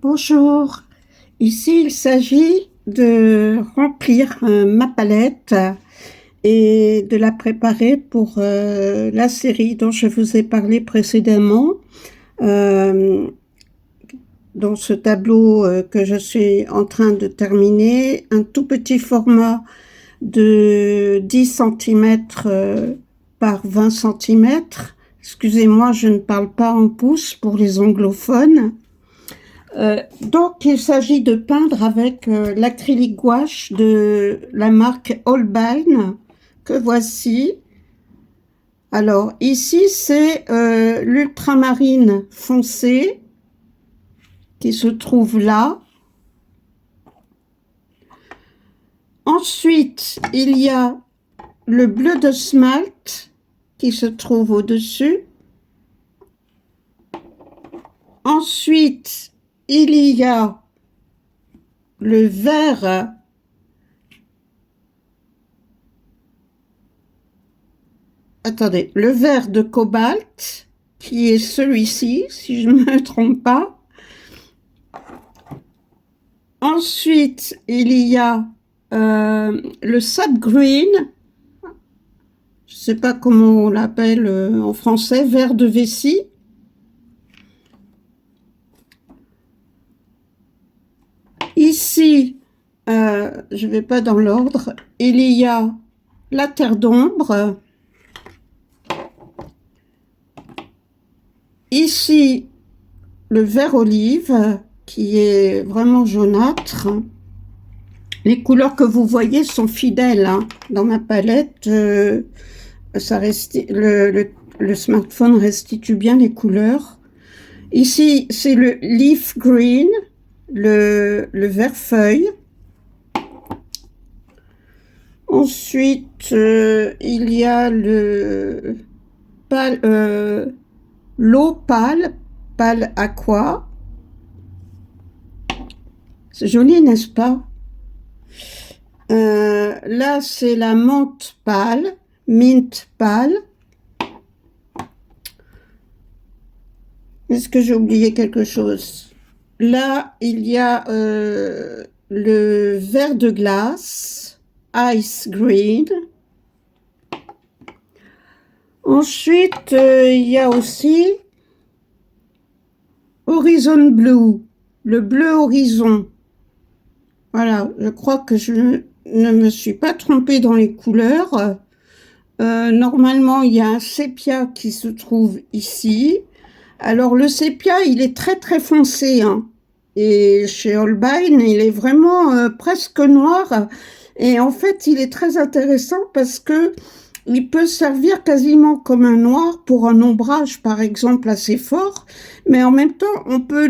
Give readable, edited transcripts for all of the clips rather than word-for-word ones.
Bonjour, ici il s'agit de remplir ma palette et de la préparer pour la série dont je vous ai parlé précédemment. Euh, dans ce tableau que je suis en train de terminer, un tout petit format de 10 centimètres par 20 centimètres. Excusez-moi, je ne parle pas en pouces pour les anglophones. Donc, il s'agit de peindre avec l'acrylique gouache de la marque Holbein, que voici. Alors, ici, c'est l'ultramarine foncé qui se trouve là. Ensuite, il y a le bleu de smalt qui se trouve au-dessus. Ensuite, il y a le vert le vert de cobalt, qui est celui-ci, si je ne me trompe pas. Ensuite, il y a le sap green, je ne sais pas comment on l'appelle en français, vert de vessie. Ici, je ne vais pas dans l'ordre, il y a la terre d'ombre. Ici, le vert olive, qui est vraiment jaunâtre. Les couleurs que vous voyez sont fidèles hein, dans ma palette. Ça le smartphone restitue bien les couleurs. Ici, c'est le leaf green, le vert feuille. Ensuite, il y a l'eau pâle aqua. C'est joli, n'est-ce pas? Là, c'est la menthe pâle, mint pâle. Est-ce que j'ai oublié quelque chose? Là, il y a le vert de glace, ice green. Ensuite, il y a aussi horizon blue, le bleu horizon. Voilà, je crois que je ne me suis pas trompée dans les couleurs. Normalement, il y a un sépia qui se trouve ici. Alors, le sépia, il est très très foncé. Hein. Et chez Holbein, il est vraiment presque noir. Et en fait, il est très intéressant parce que il peut servir quasiment comme un noir pour un ombrage, par exemple, assez fort. Mais en même temps, on peut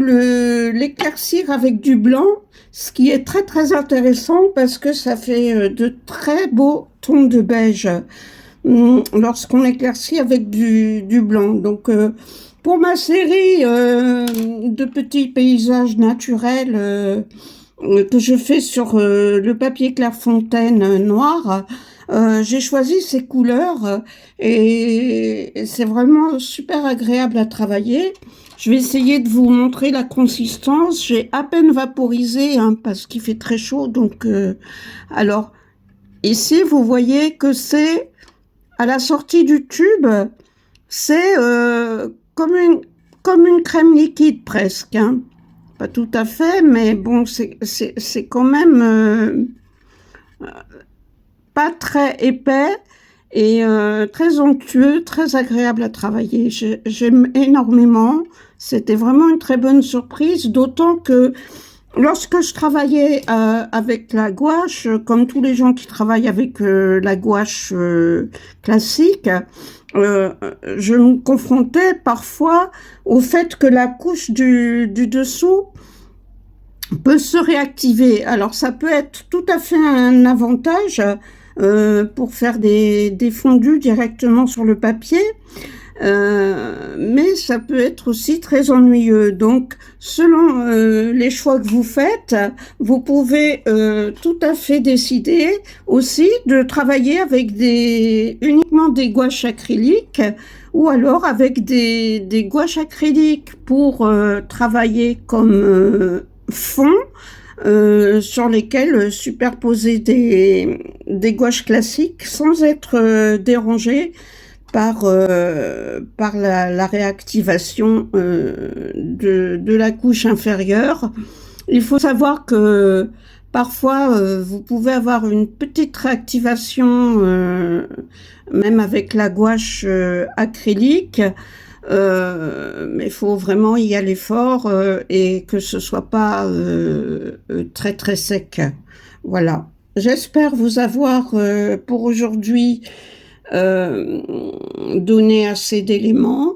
l'éclaircir avec du blanc, ce qui est très très intéressant parce que ça fait de très beaux tons de beige lorsqu'on éclaircit avec du blanc. Donc, pour ma série de petits paysages naturels que je fais sur le papier Clairefontaine noir, j'ai choisi ces couleurs et c'est vraiment super agréable à travailler. Je vais essayer de vous montrer la consistance. J'ai à peine vaporisé hein, parce qu'il fait très chaud. Donc, alors, ici, vous voyez que c'est à la sortie du tube, c'est comme une crème liquide presque. Hein. Pas tout à fait, mais bon, c'est quand même pas très épais et très onctueux, très agréable à travailler. J'aime énormément. C'était vraiment une très bonne surprise, d'autant que lorsque je travaillais avec la gouache, comme tous les gens qui travaillent avec la gouache classique, je me confrontais parfois au fait que la couche du dessous peut se réactiver. Alors ça peut être tout à fait un avantage pour faire des fondus directement sur le papier. mais ça peut être aussi très ennuyeux. Donc, selon les choix que vous faites, vous pouvez tout à fait décider aussi de travailler avec uniquement des gouaches acryliques ou alors avec des gouaches acryliques pour travailler comme fond sur lesquels superposer des gouaches classiques sans être dérangé par la réactivation de la couche inférieure. Il faut savoir que parfois vous pouvez avoir une petite réactivation même avec la gouache acrylique, mais il faut vraiment y aller fort et que ce soit pas très très sec. Voilà. J'espère vous avoir pour aujourd'hui donné assez d'éléments.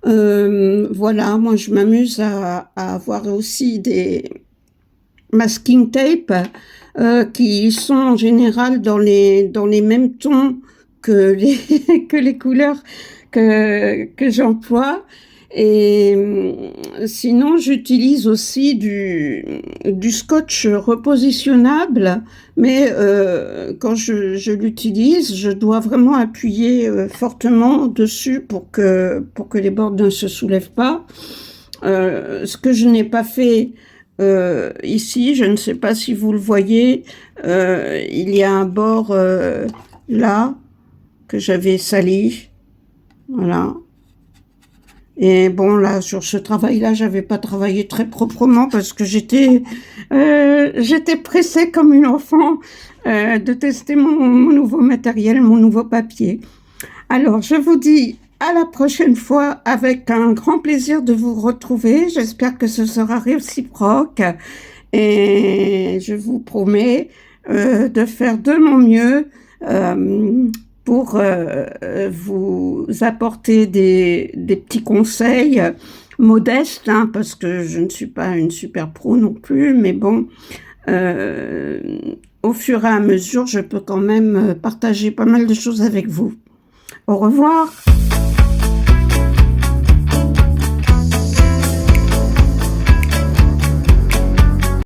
Voilà, moi je m'amuse à avoir aussi des masking tape qui sont en général dans les mêmes tons que que les couleurs que j'emploie. Et sinon, j'utilise aussi du scotch repositionnable, mais quand je l'utilise, je dois vraiment appuyer fortement dessus pour que les bords ne se soulèvent pas. Ce que je n'ai pas fait ici, je ne sais pas si vous le voyez, il y a un bord là que j'avais sali. Voilà. Et bon, là, sur ce travail-là, j'avais pas travaillé très proprement parce que j'étais pressée comme une enfant de tester mon nouveau matériel, mon nouveau papier. Alors, je vous dis à la prochaine fois avec un grand plaisir de vous retrouver. J'espère que ce sera réciproque et je vous promets de faire de mon mieux pour vous apporter des petits conseils modestes, hein, parce que je ne suis pas une super pro non plus, mais bon, au fur et à mesure, je peux quand même partager pas mal de choses avec vous. Au revoir.